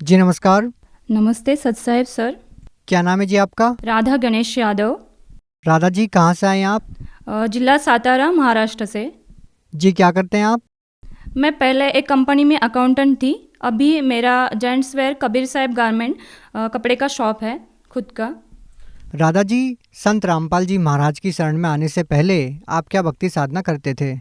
जी नमस्कार। नमस्ते सत साहेब सर। क्या नाम है जी आपका? राधा गणेश यादव। राधा जी कहाँ से आए हैं आप? जिला सातारा महाराष्ट्र से। जी क्या करते हैं आप? मैं पहले एक कंपनी में अकाउंटेंट थी। अभी मेरा जेंट्स वेयर कबीर साहब गारमेंट कपड़े का शॉप है खुद का। राधा जी, संत रामपाल जी महाराज की शरण में आने से पहले आप क्या भक्ति साधना करते थे?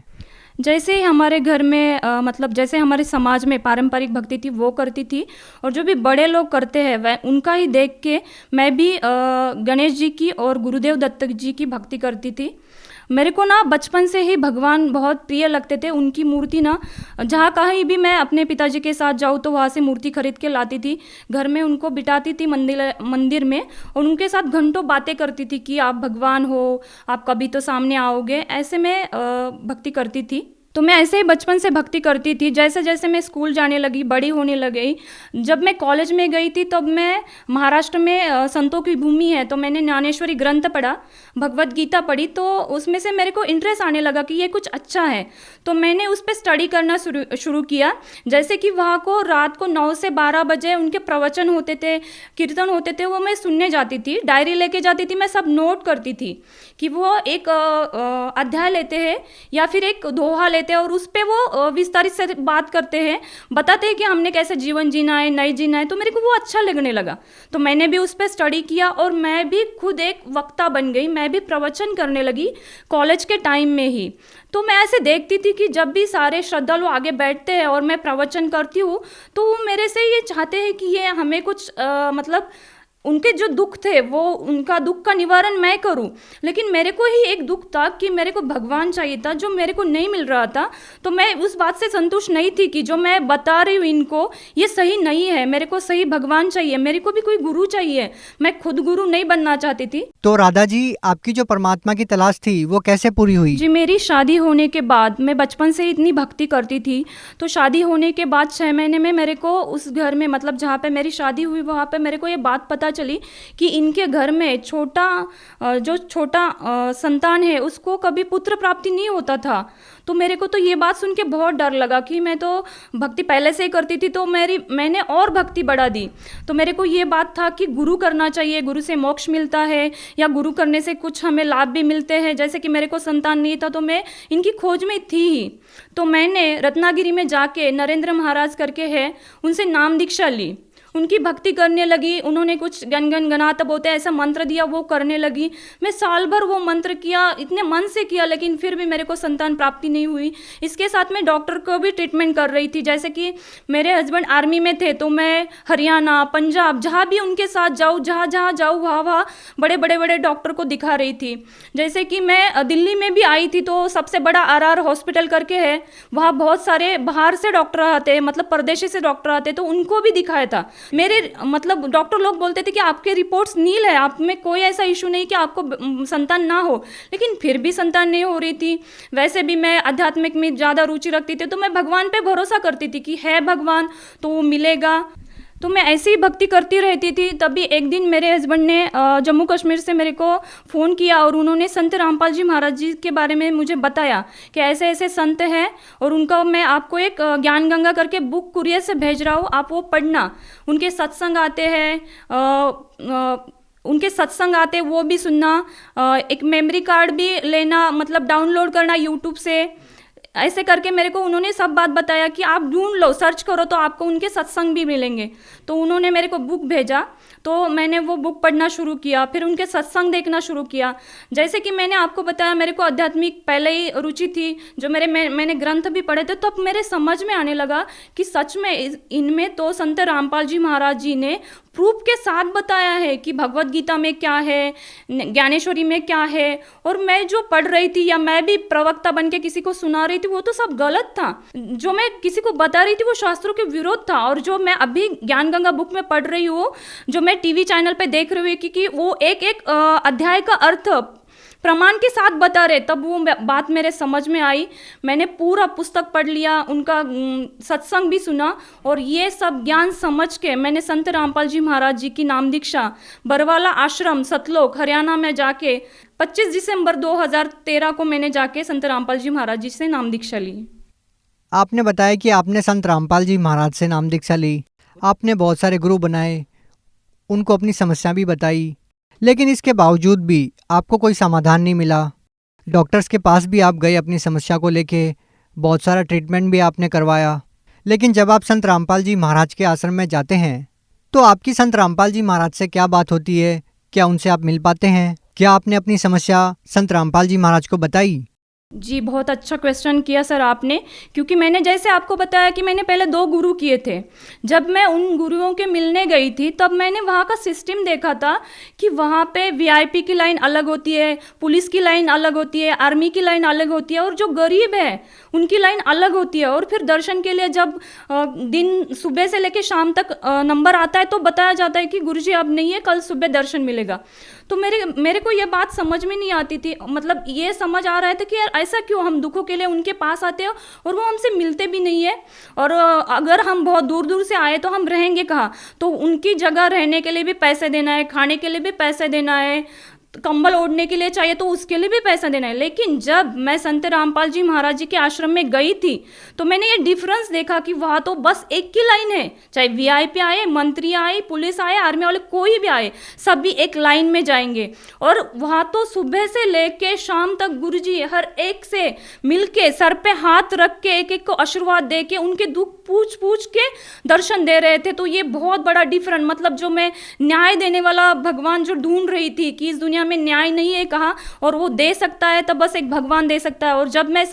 जैसे ही हमारे घर में मतलब जैसे हमारे समाज में पारंपरिक भक्ति थी वो करती थी, और जो भी बड़े लोग करते हैं वह उनका ही देख के मैं भी गणेश जी की और गुरुदेव दत्त जी की भक्ति करती थी। मेरे को ना बचपन से ही भगवान बहुत प्रिय लगते थे। उनकी मूर्ति ना जहाँ कहीं भी मैं अपने पिताजी के साथ जाऊँ तो वहाँ से मूर्ति खरीद के लाती थी, घर में उनको बिठाती थी मंदिर में, और उनके साथ घंटों बातें करती थी कि आप भगवान हो, आप कभी तो सामने आओगे। ऐसे में भक्ति करती थी। तो मैं ऐसे ही बचपन से भक्ति करती थी। जैसे जैसे मैं स्कूल जाने लगी, बड़ी होने लगी, जब मैं कॉलेज में गई थी तब मैं महाराष्ट्र में संतों की भूमि है तो मैंने ज्ञानेश्वरी ग्रंथ पढ़ा, भगवत गीता पढ़ी, तो उसमें से मेरे को इंटरेस्ट आने लगा कि ये कुछ अच्छा है। तो मैंने उस पर स्टडी करना शुरू किया। जैसे कि वहाँ को रात को 9 से 12 बजे उनके प्रवचन होते थे, कीर्तन होते थे, वो मैं सुनने जाती थी, डायरी लेके जाती थी, मैं सब नोट करती थी कि वो एक अध्याय लेते हैं या फिर एक दोहा लेते हैं और उस पर वो विस्तारित से बात करते हैं, बताते हैं कि हमने कैसे जीवन जीना है, नहीं जीना है। तो मेरे को वो अच्छा लगने लगा, तो मैंने भी उस पर स्टडी किया और मैं भी खुद एक वक्ता बन गई। मैं भी प्रवचन करने लगी कॉलेज के टाइम में ही। तो मैं ऐसे देखती थी कि जब भी सारे श्रद्धालु आगे बैठते हैं और मैं प्रवचन करती हूँ तो वो मेरे से ये चाहते हैं कि ये हमें कुछ मतलब उनके जो दुख थे वो उनका दुख का निवारण मैं करूं। लेकिन मेरे को ही एक दुख था कि मेरे को भगवान चाहिए था जो मेरे को नहीं मिल रहा था। तो मैं उस बात से संतुष्ट नहीं थी कि जो मैं बता रही हूँ इनको ये सही नहीं है, मेरे को सही भगवान चाहिए, मेरे को भी कोई गुरु चाहिए, मैं खुद गुरु नहीं बनना चाहती थी। तो राधा जी, आपकी जो परमात्मा की तलाश थी वो कैसे पूरी हुई? जी, मेरी शादी होने के बाद, मैं बचपन से इतनी भक्ति करती थी, तो शादी होने के बाद 6 महीने में मेरे को उस घर में, मतलब जहाँ पे मेरी शादी हुई वहाँ पे मेरे को ये बात पता चली कि इनके घर में जो छोटा संतान है उसको कभी पुत्र प्राप्ति नहीं होता था। तो मेरे को तो ये बात सुन के बहुत डर लगा कि मैं तो भक्ति पहले से ही करती थी तो मैंने और भक्ति बढ़ा दी। तो मेरे को ये बात था कि गुरु करना चाहिए, गुरु से मोक्ष मिलता है या गुरु करने से कुछ हमें लाभ भी मिलते हैं। जैसे कि मेरे को संतान नहीं था तो मैं इनकी खोज में थी ही। तो मैंने रत्नागिरी में जाके नरेंद्र महाराज करके है उनसे नाम दीक्षा ली, उनकी भक्ति करने लगी। उन्होंने कुछ गण गण गणात बोलते ऐसा मंत्र दिया, वो करने लगी। मैं साल भर वो मंत्र किया, इतने मन से किया, लेकिन फिर भी मेरे को संतान प्राप्ति नहीं हुई। इसके साथ मैं डॉक्टर को भी ट्रीटमेंट कर रही थी। जैसे कि मेरे हस्बैंड आर्मी में थे तो मैं हरियाणा, पंजाब, जहाँ भी उनके साथ जाऊँ, जहाँ जहाँ जाऊँ वहाँ बड़े डॉक्टर को दिखा रही थी। जैसे कि मैं दिल्ली में भी आई थी तो सबसे बड़ा RR हॉस्पिटल करके है, वहाँ बहुत सारे बाहर से डॉक्टर आते हैं, मतलब परदेशी से डॉक्टर आते, तो उनको भी दिखाया था। मेरे मतलब डॉक्टर लोग बोलते थे कि आपके रिपोर्ट्स नील है, आप में कोई ऐसा इशू नहीं कि आपको संतान ना हो, लेकिन फिर भी संतान नहीं हो रही थी। वैसे भी मैं आध्यात्मिक में ज़्यादा रुचि रखती थी तो मैं भगवान पे भरोसा करती थी कि है भगवान तो वो मिलेगा। तो मैं ऐसी ही भक्ति करती रहती थी। तभी एक दिन मेरे हस्बैंड ने जम्मू कश्मीर से मेरे को फ़ोन किया और उन्होंने संत रामपाल जी महाराज जी के बारे में मुझे बताया कि ऐसे ऐसे संत हैं और उनका मैं आपको एक ज्ञान गंगा करके बुक कुरियर से भेज रहा हूँ, आप वो पढ़ना। उनके सत्संग आते हैं, उनके सत्संग आते वो भी सुनना, एक मेमोरी कार्ड भी लेना, मतलब डाउनलोड करना यूट्यूब से। ऐसे करके मेरे को उन्होंने सब बात बताया कि आप ढूंढ लो, सर्च करो तो आपको उनके सत्संग भी मिलेंगे। तो उन्होंने मेरे को बुक भेजा तो मैंने वो बुक पढ़ना शुरू किया, फिर उनके सत्संग देखना शुरू किया। जैसे कि मैंने आपको बताया मेरे को आध्यात्मिक पहले ही रुचि थी, जो मैंने ग्रंथ भी पढ़े थे, तो अब मेरे समझ में आने लगा कि सच में इनमें तो संत रामपाल जी महाराज जी ने प्रूफ के साथ बताया है कि भगवत गीता में क्या है, ज्ञानेश्वरी में क्या है। और मैं जो पढ़ रही थी या मैं भी प्रवक्ता बन के किसी को सुना रही थी वो तो सब गलत था। जो मैं किसी को बता रही थी वो शास्त्रों के विरोध था। और जो मैं अभी ज्ञान गंगा बुक में पढ़ रही हूँ, जो मैं टीवी चैनल पे देख रही हूँ कि वो एक अध्याय का अर्थ प्रमाण के साथ बता रहे, तब वो बात मेरे समझ में आई। मैंने पूरा पुस्तक पढ़ लिया, उनका सत्संग भी सुना और ये सब ज्ञान समझ के मैंने संत रामपाल जी महाराज जी की नाम दीक्षा बरवाला आश्रम सतलोक हरियाणा में जाके 25 दिसंबर 2013 को मैंने जाके संत रामपाल जी महाराज जी से नाम दीक्षा ली। आपने बताया कि आपने संत रामपाल जी महाराज से नाम दीक्षा ली। आपने बहुत सारे गुरु बनाए, उनको अपनी समस्या भी बताई, लेकिन इसके बावजूद भी आपको कोई समाधान नहीं मिला। डॉक्टर्स के पास भी आप गए अपनी समस्या को लेके, बहुत सारा ट्रीटमेंट भी आपने करवाया, लेकिन जब आप संत रामपाल जी महाराज के आश्रम में जाते हैं तो आपकी संत रामपाल जी महाराज से क्या बात होती है? क्या उनसे आप मिल पाते हैं? क्या आपने अपनी समस्या संत रामपाल जी महाराज को बताई? जी, बहुत अच्छा क्वेश्चन किया सर आपने, क्योंकि मैंने जैसे आपको बताया कि मैंने पहले 2 गुरु किए थे। जब मैं उन गुरुओं के मिलने गई थी तब मैंने वहाँ का सिस्टम देखा था कि वहाँ पे वीआईपी की लाइन अलग होती है, पुलिस की लाइन अलग होती है, आर्मी की लाइन अलग होती है, और जो गरीब है उनकी लाइन अलग होती है। और फिर दर्शन के लिए जब दिन सुबह से लेकर शाम तक नंबर आता है तो बताया जाता है कि गुरुजी अब नहीं है, कल सुबह दर्शन मिलेगा। तो मेरे को ये बात समझ में नहीं आती थी, मतलब ये समझ आ रहा था कि यार ऐसा क्यों, हम दुखों के लिए उनके पास आते हैं और वो हमसे मिलते भी नहीं है, और अगर हम बहुत दूर दूर से आए तो हम रहेंगे कहाँ? तो उनकी जगह रहने के लिए भी पैसे देना है, खाने के लिए भी पैसे देना है, कंबल ओढ़ने के लिए चाहिए तो उसके लिए भी पैसा देना है। लेकिन जब मैं संत रामपाल जी महाराज जी के आश्रम में गई थी तो मैंने ये डिफरेंस देखा कि वहाँ तो बस एक ही लाइन है, चाहे वीआईपी आए, मंत्री आए, पुलिस आए, आर्मी वाले कोई भी आए, सभी एक लाइन में जाएंगे। और वहाँ तो सुबह से लेके शाम तक गुरुजी हर एक से मिलके सर पे हाथ रख के एक एक को आशीर्वाद दे के उनके दुख पूछ पूछ के दर्शन दे रहे थे। तो ये बहुत बड़ा डिफरेंट, मतलब जो मैं न्याय देने वाला भगवान जो ढूंढ रही थी कि इस दुनिया में न्याय नहीं है कहाँ, और वो दे सकता है तब बस एक भगवान दे सकता है। और जब मैं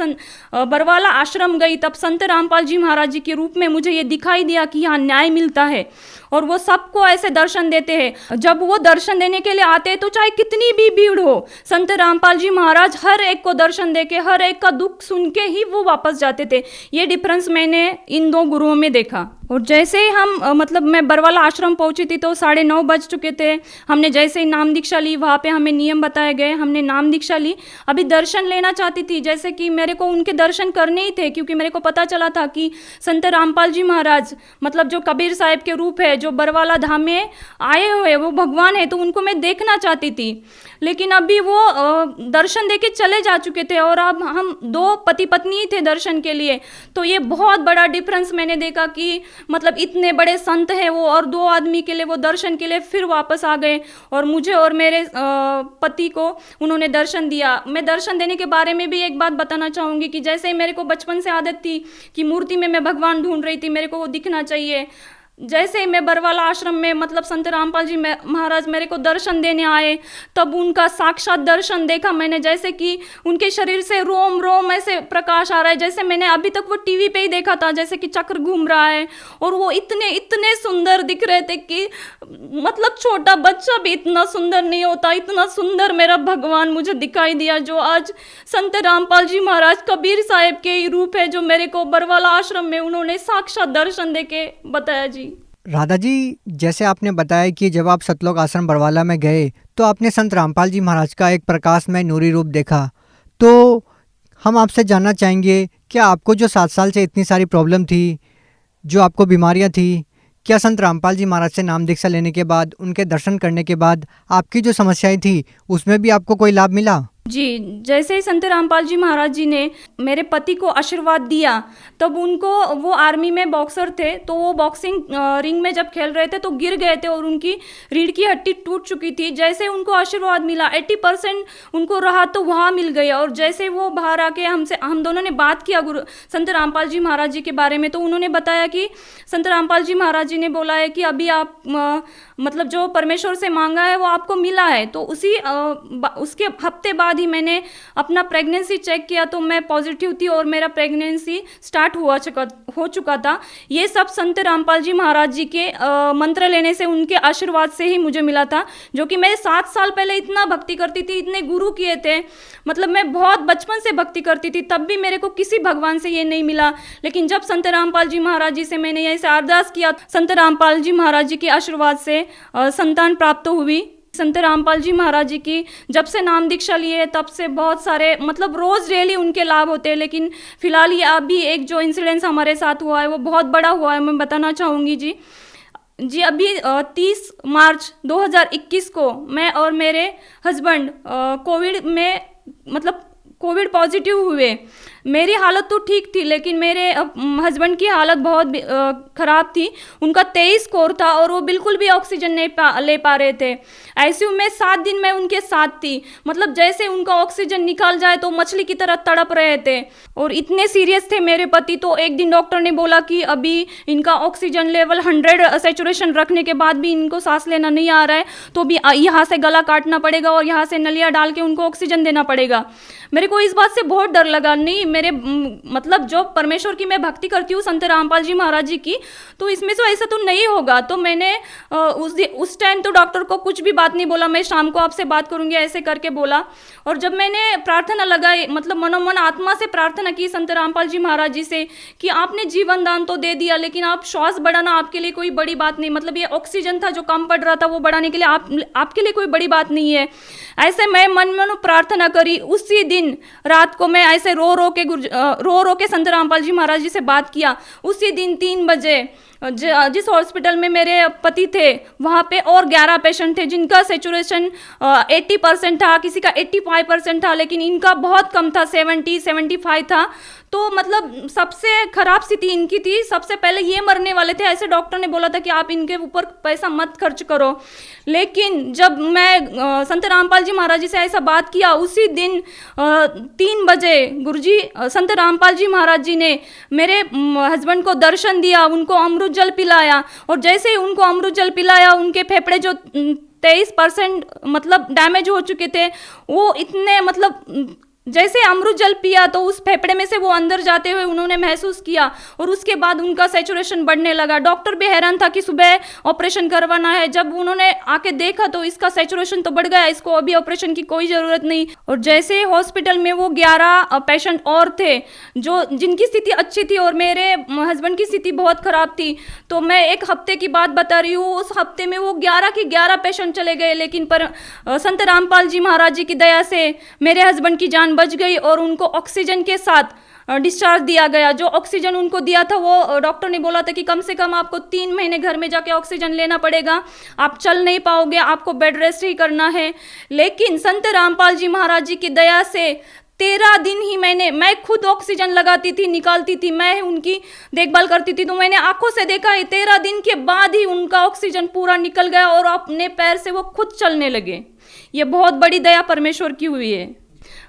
बरवाला आश्रम गई तब संत रामपाल जी महाराज जी के रूप में मुझे ये दिखाई दिया कि यहाँ न्याय मिलता है और वो सबको ऐसे दर्शन देते हैं। जब वो दर्शन देने के लिए आते हैं तो चाहे कितनी भी भीड़ हो, संत रामपाल जी महाराज हर एक को दर्शन देके हर एक का दुख सुन के ही वो वापस जाते थे। ये डिफरेंस मैंने इन 2 गुरुओं में देखा। और जैसे ही हम मतलब मैं बरवाला आश्रम पहुंची थी तो 9:30 बज चुके थे। हमने जैसे ही नाम दीक्षा ली, वहाँ पे हमें नियम बताए गए, हमने नाम दीक्षा ली। अभी दर्शन लेना चाहती थी, जैसे कि मेरे को उनके दर्शन करने ही थे, क्योंकि मेरे को पता चला था कि संत रामपाल जी महाराज मतलब जो कबीर साहिब के रूप है, जो बरवाला धाम में आए हुए वो भगवान है, तो उनको मैं देखना चाहती थी। लेकिन अभी वो दर्शन दे के चले जा चुके थे और अब हम 2 पति पत्नी ही थे दर्शन के लिए। तो ये बहुत बड़ा डिफरेंस मैंने देखा कि मतलब इतने बड़े संत हैं वो, और 2 आदमी के लिए वो दर्शन के लिए फिर वापस आ गए, और मुझे और मेरे पति को उन्होंने दर्शन दिया। मैं दर्शन देने के बारे में भी एक बात बताना चाहूँगी कि जैसे ही मेरे को बचपन से आदत थी कि मूर्ति में मैं भगवान ढूंढ रही थी, मेरे को वो दिखना चाहिए। जैसे ही मैं बरवाला आश्रम में मतलब संत रामपाल जी महाराज मेरे को दर्शन देने आए, तब उनका साक्षात दर्शन देखा मैंने, जैसे कि उनके शरीर से रोम रोम ऐसे प्रकाश आ रहा है, जैसे मैंने अभी तक वो टीवी पे ही देखा था, जैसे कि चक्र घूम रहा है। और वो इतने इतने सुंदर दिख रहे थे कि मतलब छोटा बच्चा भी इतना सुंदर नहीं होता, इतना सुंदर मेरा भगवान मुझे दिखाई दिया, जो आज संत रामपाल जी महाराज कबीर साहिब के ही रूप है, जो मेरे को बरवाला आश्रम में उन्होंने साक्षात दर्शन दे के बताया। जी राधा जी, जैसे आपने बताया कि जब आप सतलोक आश्रम बरवाला में गए तो आपने संत रामपाल जी महाराज का एक प्रकाशमय नूरी रूप देखा, तो हम आपसे जानना चाहेंगे, क्या आपको जो 7 साल से इतनी सारी प्रॉब्लम थी, जो आपको बीमारियां थी, क्या संत रामपाल जी महाराज से नाम दीक्षा लेने के बाद, उनके दर्शन करने के बाद आपकी जो समस्याएं थी उसमें भी आपको कोई लाभ मिला? जी, जैसे ही संत रामपाल जी महाराज जी ने मेरे पति को आशीर्वाद दिया, तब उनको वो आर्मी में बॉक्सर थे, तो वो बॉक्सिंग रिंग में जब खेल रहे थे तो गिर गए थे और उनकी रीढ़ की हड्डी टूट चुकी थी। जैसे उनको आशीर्वाद मिला, 80% उनको राहत तो वहाँ मिल गई। और जैसे वो बाहर आके हम दोनों ने बात किया गुरु संत रामपाल जी महाराज जी के बारे में, तो उन्होंने बताया कि संत रामपाल जी महाराज जी ने बोला है कि अभी आप मतलब जो परमेश्वर से मांगा है वो आपको मिला है। तो उसके हफ्ते बाद ही मैंने अपना प्रेगनेंसी चेक किया तो मैं पॉजिटिव थी और मेरा प्रेगनेंसी स्टार्ट हो चुका था। ये सब संत रामपाल जी महाराज जी के मंत्र लेने से, उनके आशीर्वाद से ही मुझे मिला था, जो कि मैं 7 साल पहले इतना भक्ति करती थी, इतने गुरु किए थे, मतलब मैं बहुत बचपन से भक्ति करती थी, तब भी मेरे को किसी भगवान से ये नहीं मिला। लेकिन जब संत रामपाल जी महाराज जी से मैंने ऐसे अरदास किया, संत रामपाल जी महाराज जी के आशीर्वाद से संतान प्राप्त हुई। संत रामपाल जी महाराज जी की जब से नाम दीक्षा लिए तब से बहुत सारे मतलब रोज़ डेली उनके लाभ होते हैं। लेकिन फिलहाल ये अभी एक जो इंसिडेंस हमारे साथ हुआ है वो बहुत बड़ा हुआ है, मैं बताना चाहूँगी जी। अभी 30 मार्च 2021 को मैं और मेरे हस्बैंड कोविड पॉजिटिव हुए। मेरी हालत तो ठीक थी, लेकिन मेरे हस्बैंड की हालत बहुत ख़राब थी। उनका 23 स्कोर था और वो बिल्कुल भी ऑक्सीजन नहीं ले पा रहे थे। आईसीयू में 7 दिन मैं उनके साथ थी। मतलब जैसे उनका ऑक्सीजन निकाल जाए तो मछली की तरह तड़प रहे थे और इतने सीरियस थे मेरे पति। तो एक दिन डॉक्टर ने बोला कि अभी इनका ऑक्सीजन लेवल 100 सैचुरेशन रखने के बाद भी इनको सांस लेना नहीं आ रहा है, तो भी यहाँ से गला काटना पड़ेगा और यहाँ से नलियाँ डाल के उनको ऑक्सीजन देना पड़ेगा। मेरे को इस बात से बहुत डर लगा। नहीं, मेरे मतलब जो परमेश्वर की मैं भक्ति करती हूँ, संत रामपाल जी महाराज जी की, तो इसमें से ऐसा तो नहीं होगा। तो मैंने उस टाइम तो डॉक्टर को कुछ भी बात नहीं बोला, मैं शाम को आपसे बात करूँगी ऐसे करके बोला। और जब मैंने प्रार्थना लगाई, मतलब मनोमन आत्मा से प्रार्थना की संत रामपाल जी महाराज जी से कि आपने जीवन दान तो दे दिया, लेकिन आप श्वास बढ़ाना आपके लिए कोई बड़ी बात नहीं, मतलब ये ऑक्सीजन था जो कम पड़ रहा था वो बढ़ाने के लिए आपके लिए कोई बड़ी बात नहीं है। ऐसे मैं मन में प्रार्थना करी। उसी दिन रात को मैं ऐसे रो रो के संत रामपाल जी महाराज जी से बात किया। उसी दिन 3 बजे जिस हॉस्पिटल में मेरे पति थे वहाँ पे और 11 पेशेंट थे जिनका सेचुरेशन 80% था, किसी का 85% था, लेकिन इनका बहुत कम था, 70-75 था। तो मतलब सबसे खराब स्थिति इनकी थी। सबसे पहले ये मरने वाले थे। ऐसे डॉक्टर ने बोला था कि आप इनके ऊपर पैसा मत खर्च करो। लेकिन जब मैं संत रामपाल जी महाराज जी से ऐसा बात किया, उसी दिन 3 बजे गुरुजी संत रामपाल जी महाराज जी ने मेरे हस्बैंड को दर्शन दिया, उनको अमृत जल पिलाया। और जैसे ही उनको अमृत जल पिलाया, उनके फेफड़े जो 23% मतलब डैमेज हो चुके थे, वो इतने मतलब जैसे अमृत जल पिया तो उस फेफड़े में से वो अंदर जाते हुए उन्होंने महसूस किया और उसके बाद उनका सैचुरेशन बढ़ने लगा। डॉक्टर भी हैरान था कि सुबह ऑपरेशन करवाना है। जब उन्होंने आके देखा तो इसका सैचुरेशन तो बढ़ गया, इसको अभी ऑपरेशन की कोई ज़रूरत नहीं। और जैसे हॉस्पिटल में वो 11 पेशेंट और थे जो जिनकी स्थिति अच्छी थी और मेरे हस्बैंड की स्थिति बहुत ख़राब थी। तो मैं 1 हफ्ते की बात बता रही हूँ। उस हफ्ते में वो 11 के 11 पेशेंट चले गए, लेकिन पर संत रामपाल जी महाराज जी की दया से मेरे हस्बैंड की जान बच गई और उनको ऑक्सीजन के साथ डिस्चार्ज दिया गया। जो ऑक्सीजन उनको दिया था वो डॉक्टर ने बोला था कि कम से कम आपको 3 महीने घर में जाके ऑक्सीजन लेना पड़ेगा, आप चल नहीं पाओगे, आपको बेड रेस्ट ही करना है। लेकिन संत रामपाल जी महाराज जी की दया से 13 दिन ही मैं खुद ऑक्सीजन लगाती थी, निकालती थी, मैं उनकी देखभाल करती थी। तो मैंने आंखों से देखा है 13 दिन के बाद ही उनका ऑक्सीजन पूरा निकल गया और अपने पैर से वो खुद चलने लगे। ये बहुत बड़ी दया परमेश्वर की हुई है।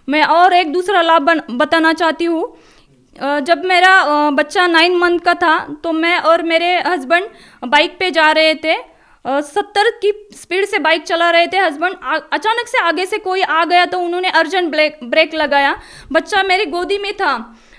मैं और एक दूसरा लाभ बताना चाहती हूँ। जब मेरा बच्चा 9 मंथ का था तो मैं और मेरे हस्बैंड बाइक पे जा रहे थे। 70 की स्पीड से बाइक चला रहे थे। हस्बैंड अचानक से आगे से कोई आ गया तो उन्होंने अर्जेंट ब्रेक लगाया। बच्चा मेरी गोदी में था,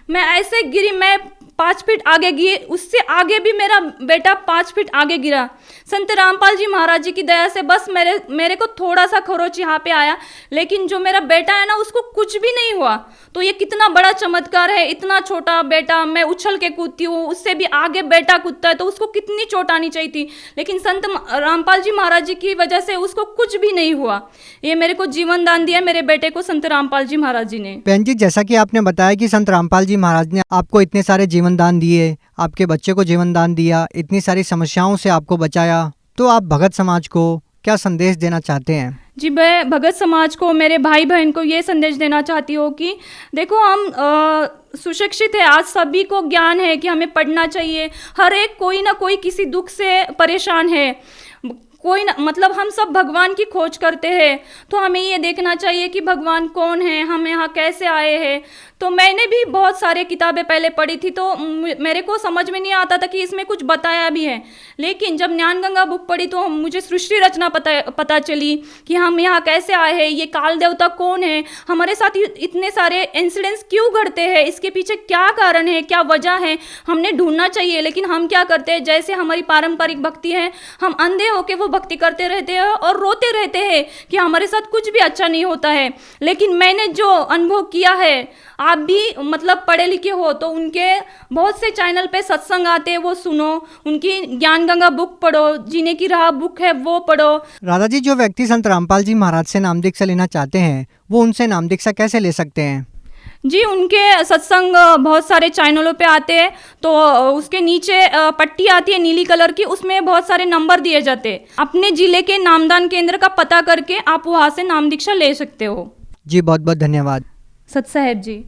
मैं ऐसे गिरी, मैं 5 फीट आगे गिरी, उससे आगे भी मेरा बेटा 5 फीट आगे गिरा। संत रामपाल जी महाराज जी की दया से बस मेरे को थोड़ा सा खरोच यहाँ पे आया, लेकिन जो मेरा बेटा है ना उसको कुछ भी नहीं हुआ। तो ये कितना बड़ा चमत्कार है। इतना छोटा बेटा, मैं उछल के कूदती हूँ, उससे भी आगे बेटा कूदता है तो उसको कितनी चोट आनी चाहिए थी, लेकिन संत रामपाल जी महाराज जी की वजह से उसको कुछ भी नहीं हुआ। ये मेरे को जीवन दान दिया मेरे बेटे को संत रामपाल जी महाराज जी ने। बहन जी, जैसा कि आपने बताया कि संत रामपाल जी महाराज ने आपको इतने सारे जीवन दान दिए, आपके बच्चे को जीवन दान दिया, इतनी सारी समस्याओं से आपको बचाया, तो आप भगत समाज को क्या संदेश देना चाहते हैं? जी, मैं भगत समाज को, मेरे भाई बहन को ये संदेश देना चाहती हूँ कि देखो, हम सुशिक्षित है, आज सभी को ज्ञान है कि हमें पढ़ना चाहिए। हर एक कोई ना कोई किसी दुख से परेशान है, कोई ना, मतलब हम सब भगवान की खोज करते हैं। तो हमें ये देखना चाहिए कि भगवान कौन है, हम यहाँ कैसे आए हैं। तो मैंने भी बहुत सारे किताबें पहले पढ़ी थी तो मेरे को समझ में नहीं आता था कि इसमें कुछ बताया भी है। लेकिन जब ज्ञान गंगा बुक पढ़ी तो मुझे सृष्टि रचना पता चली कि हम यहाँ कैसे आए हैं, ये काल देवता कौन है, हमारे साथ इतने सारे इंसिडेंट्स क्यों घटते हैं, इसके पीछे क्या कारण है, क्या वजह है, हमने ढूंढना चाहिए। लेकिन हम क्या करते हैं, जैसे हमारी पारंपरिक भक्ति है, हम अंधे होके वो भक्ति करते रहते हैं और रोते रहते हैं कि हमारे साथ कुछ भी अच्छा नहीं होता है। लेकिन मैंने जो अनुभव किया है, आप भी मतलब पढ़े लिखे हो तो उनके बहुत से चैनल पे सत्संग आते हैं, वो सुनो, उनकी ज्ञान गंगा बुक पढ़ो, जीने की राह बुक है वो पढ़ो। राधा जी, जो व्यक्ति संत रामपाल जी महाराज से नाम दीक्षा लेना चाहते हैं वो उनसे नाम दीक्षा कैसे ले सकते हैं? जी, उनके सत्संग बहुत सारे चैनलों पे आते हैं, तो उसके नीचे पट्टी आती है नीली कलर की, उसमें बहुत सारे नंबर दिए जाते हैं। अपने जिले के नामदान केंद्र का पता करके आप वहाँ से नाम दीक्षा ले सकते हो। जी, बहुत बहुत धन्यवाद। सत साहेब जी।